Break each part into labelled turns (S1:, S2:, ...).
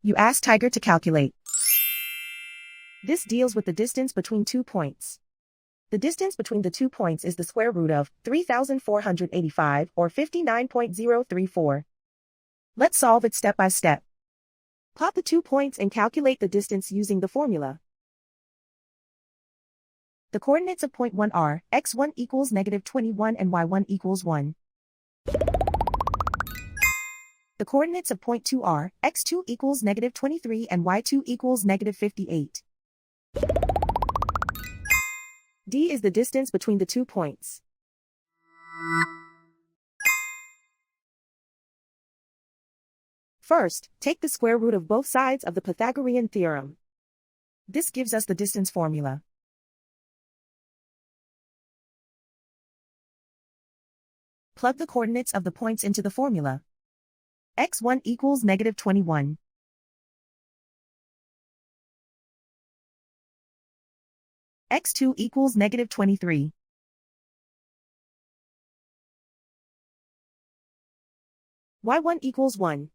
S1: You ask Tiger to calculate. This deals with the distance between 2 points. The distance between the 2 points is the square root of 3,485 or 59.034. Let's solve it step by step. Plot the 2 points and calculate the distance using the formula. The coordinates of point 1 are x1 equals -21 and y1 equals 1. The coordinates of point 2 are x2 equals -23 and y2 equals -58. D is the distance between the 2 points. First, take the square root of both sides of the Pythagorean theorem. This gives us the distance formula. Plug the coordinates of the points into the formula. x1 equals -21. x2 equals -23. y1 equals 1.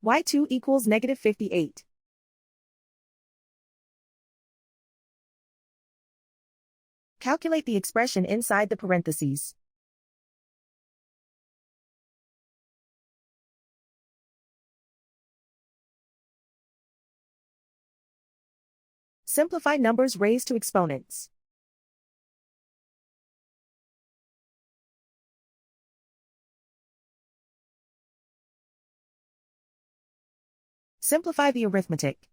S1: y2 equals -58. Calculate the expression inside the parentheses. Simplify numbers raised to exponents. Simplify the arithmetic.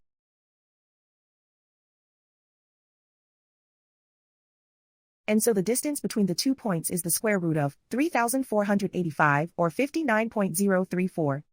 S1: And so the distance between the 2 points is the square root of 3,485 or 59.034.